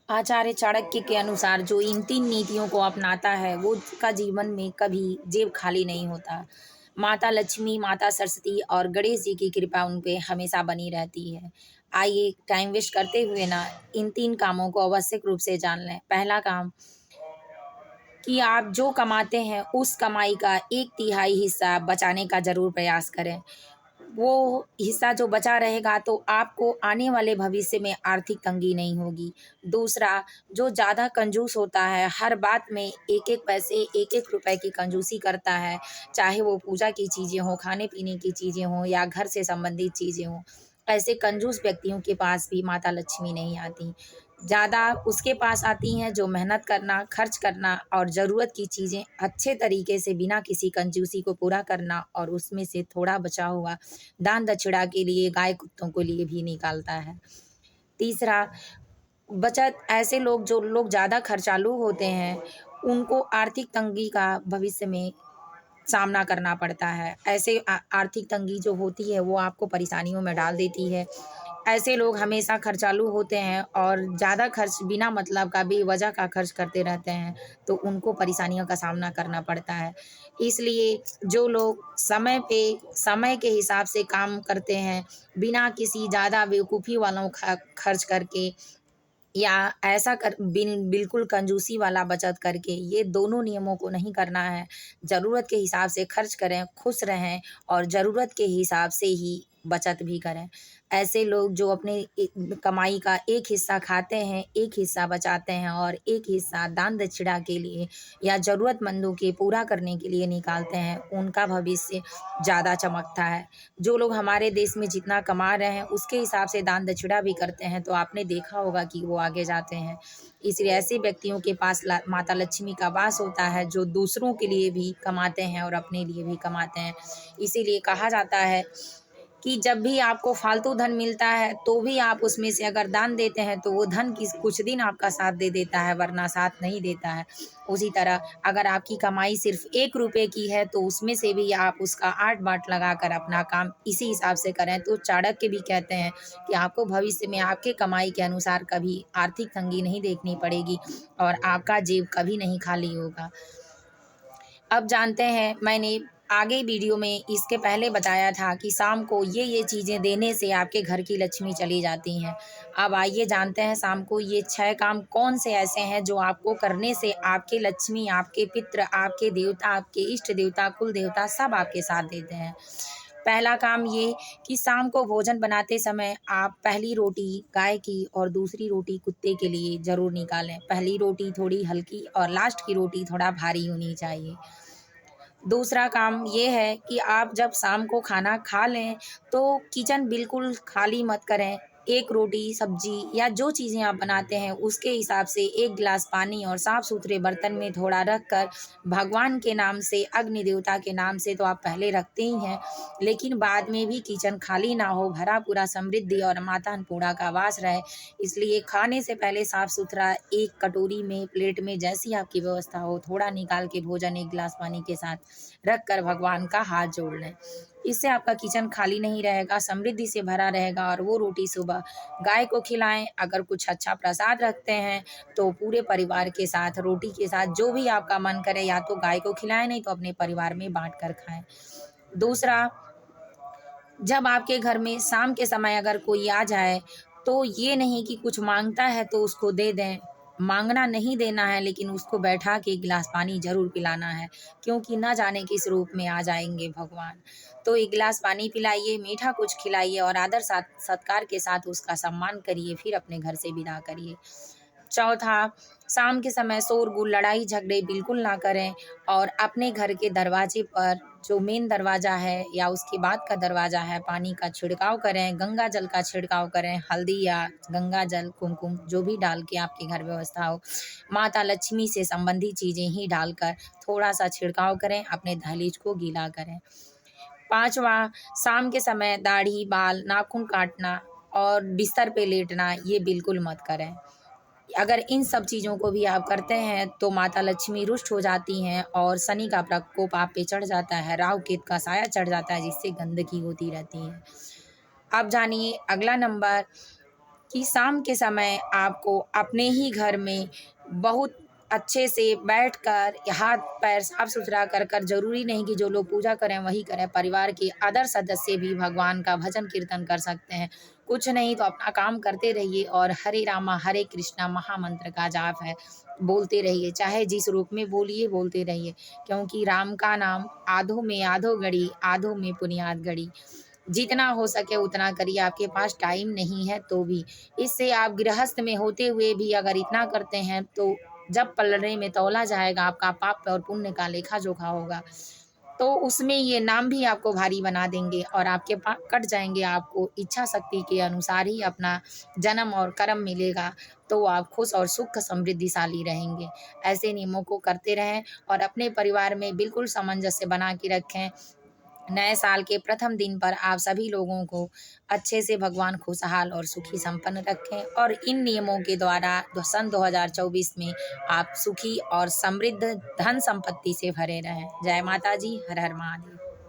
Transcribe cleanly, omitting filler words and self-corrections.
आचार्य चाणक्य के अनुसार जो इन 3 नीतियों को अपनाता है, वो उसका जीवन में कभी जेब खाली नहीं होता। माता लक्ष्मी, माता सरस्वती और गणेश जी की कृपा उन पे हमेशा बनी रहती है। आइए टाइम वेस्ट करते हुए ना इन 3 कामों को आवश्यक रूप से जान लें। पहला काम कि आप जो कमाते हैं, उस कमाई का 1/3 हिस्सा बचाने का ज़रूर प्रयास करें। वो हिस्सा जो बचा रहेगा तो आपको आने वाले भविष्य में आर्थिक तंगी नहीं होगी। दूसरा, जो ज़्यादा कंजूस होता है, हर बात में एक-एक पैसे, एक-एक रुपए की कंजूसी करता है, चाहे वो पूजा की चीज़ें हों, खाने-पीने की चीज़ें हों या घर से संबंधित चीज़ें हों, ऐसे कंजूस व्यक्तियों के पास भी माता लक्ष्मी नहीं आती। ज़्यादा उसके पास आती हैं जो मेहनत करना, खर्च करना और ज़रूरत की चीज़ें अच्छे तरीके से बिना किसी कंजूसी को पूरा करना और उसमें से थोड़ा बचा हुआ दान दक्षिणा के लिए, गाय कुत्तों के लिए भी निकालता है। तीसरा, बचत ऐसे लोग जो लोग ज़्यादा खर्चालू होते हैं, उनको आर्थिक तंगी का भविष्य में सामना करना पड़ता है। ऐसे आर्थिक तंगी जो होती है वो आपको परेशानियों में डाल देती है। ऐसे लोग हमेशा खर्चालू होते हैं और ज़्यादा खर्च बिना मतलब का बेवजह का खर्च करते रहते हैं, तो उनको परेशानियों का सामना करना पड़ता है। इसलिए जो लोग समय पे समय के हिसाब से काम करते हैं, बिना किसी ज़्यादा बेवकूफ़ी वालों खर्च करके या ऐसा बिल्कुल कंजूसी वाला बचत करके, ये दोनों नियमों को नहीं करना है। ज़रूरत के हिसाब से खर्च करें, खुश रहें और ज़रूरत के हिसाब से ही बचत भी करें। ऐसे लोग जो अपने कमाई का एक हिस्सा खाते हैं, एक हिस्सा बचाते हैं और एक हिस्सा दान दक्षिणा के लिए या ज़रूरतमंदों के पूरा करने के लिए निकालते हैं, उनका भविष्य ज़्यादा चमकता है। जो लोग हमारे देश में जितना कमा रहे हैं, उसके हिसाब से दान दक्षिणा भी करते हैं, तो आपने देखा होगा कि वो आगे जाते हैं। इसलिए ऐसे व्यक्तियों के पास माता लक्ष्मी का वास होता है, जो दूसरों के लिए भी कमाते हैं और अपने लिए भी कमाते हैं। इसीलिए कहा जाता है कि जब भी आपको फालतू धन मिलता है, तो भी आप उसमें से अगर दान देते हैं, तो वो धन कुछ दिन आपका साथ दे देता है, वरना साथ नहीं देता है। उसी तरह अगर आपकी कमाई सिर्फ़ ₹1 की है, तो उसमें से भी आप उसका 8 बाँट लगाकर अपना काम इसी हिसाब से करें। तो चाणक्य भी कहते हैं कि आपको भविष्य में आपके कमाई के अनुसार कभी आर्थिक तंगी नहीं देखनी पड़ेगी और आपका जेब कभी नहीं खाली होगा। अब जानते हैं, मैंने आगे वीडियो में इसके पहले बताया था कि शाम को ये चीज़ें देने से आपके घर की लक्ष्मी चली जाती हैं। अब आइए जानते हैं शाम को ये 6 काम कौन से ऐसे हैं जो आपको करने से आपकी लक्ष्मी, आपके पितृ, आपके देवता, आपके इष्ट देवता, कुल देवता सब आपके साथ देते हैं। पहला काम ये कि शाम को भोजन बनाते समय आप पहली रोटी गाय की और दूसरी रोटी कुत्ते के लिए ज़रूर निकालें। पहली रोटी थोड़ी हल्की और लास्ट की रोटी थोड़ा भारी होनी चाहिए। दूसरा काम ये है कि आप जब शाम को खाना खा लें, तो किचन बिल्कुल खाली मत करें। एक रोटी, सब्ज़ी या जो चीज़ें आप बनाते हैं, उसके हिसाब से 1 गिलास पानी और साफ-सुथरे बर्तन में थोड़ा रख कर भगवान के नाम से, अग्नि देवता के नाम से तो आप पहले रखते ही हैं, लेकिन बाद में भी किचन खाली ना हो, भरा-पूरा समृद्धि और माता अन्नपूर्णा का वास रहे। इसलिए खाने से पहले साफ-सुथरा एक कटोरी में, प्लेट में जैसी आपकी व्यवस्था हो, थोड़ा निकाल के भोजन 1 गिलास पानी के साथ रख कर भगवान का हाथ जोड़ लें। इससे आपका किचन खाली नहीं रहेगा, समृद्धि से भरा रहेगा और वो रोटी सुबह गाय को खिलाएँ। अगर कुछ अच्छा प्रसाद रखते हैं, तो पूरे परिवार के साथ रोटी के साथ जो भी आपका मन करे या तो गाय को खिलाएँ, नहीं तो अपने परिवार में बाँट कर खाएँ। दूसरा, जब आपके घर में शाम के समय अगर कोई आ जाए, तो ये नहीं कि कुछ माँगता है तो उसको दे दें। माँगना नहीं देना है, लेकिन उसको बैठा के 1 गिलास पानी ज़रूर पिलाना है, क्योंकि ना जाने किस रूप में आ जाएँगे भगवान। तो 1 गिलास पानी पिलाइए, मीठा कुछ खिलाइए और आदर सत्कार के साथ उसका सम्मान करिए, फिर अपने घर से विदा करिए। चौथा, शाम के समय शोरगुल, लड़ाई झगड़े बिल्कुल ना करें और अपने घर के दरवाजे पर जो मेन दरवाज़ा है या उसके बाद का दरवाज़ा है, पानी का छिड़काव करें, गंगा जल का छिड़काव करें, हल्दी या गंगा जल, कुमकुम जो भी डाल के आपके घर व्यवस्था हो, माता लक्ष्मी से संबंधित चीज़ें ही डालकर थोड़ा-सा छिड़काव करें, अपने दहलीज को गीला करें। पाँचवाँ, शाम के समय दाढ़ी, बाल, नाखून काटना और बिस्तर पे लेटना ये बिल्कुल मत करें। अगर इन सब चीज़ों को भी आप करते हैं, तो माता लक्ष्मी रुष्ट हो जाती हैं और शनि का प्रकोप आप पे चढ़ जाता है, राहु केतु का साया चढ़ जाता है, जिससे गंदगी होती रहती है। अब जानिए अगला नंबर कि शाम के समय आपको अपने ही घर में बहुत अच्छे से बैठकर हाथ पैर साफ सुथरा कर कर, ज़रूरी नहीं कि जो लोग पूजा करें वही करें, परिवार के अदर सदस्य भी भगवान का भजन कीर्तन कर सकते हैं। कुछ नहीं तो अपना काम करते रहिए और हरे रामा हरे कृष्णा महामंत्र का जाप है, बोलते रहिए, चाहे जिस रूप में बोलिए बोलते रहिए, क्योंकि राम का नाम आधों में आधो गढ़ी, आधों में पुनियाद गढ़ी। जितना हो सके उतना करिए, आपके पास टाइम नहीं है तो भी। इससे आप गृहस्थ में होते हुए भी अगर इतना करते हैं तो जब पलड़े में तौला जाएगा, आपका पाप और पुण्य का लेखा जोखा होगा, तो उसमें ये नाम भी आपको भारी बना देंगे और आपके पाप कट जाएंगे। आपको इच्छा शक्ति के अनुसार ही अपना जन्म और कर्म मिलेगा, तो आप खुश और सुख समृद्धिशाली रहेंगे। ऐसे नियमों को करते रहें और अपने परिवार में बिल्कुल सामंजस्य बना के रखें। नए साल के प्रथम दिन पर आप सभी लोगों को अच्छे से भगवान खुशहाल और सुखी संपन्न रखें और इन नियमों के द्वारा सन 2024 में आप सुखी और समृद्ध धन संपत्ति से भरे रहें। जय माता जी, हर हर महादेव।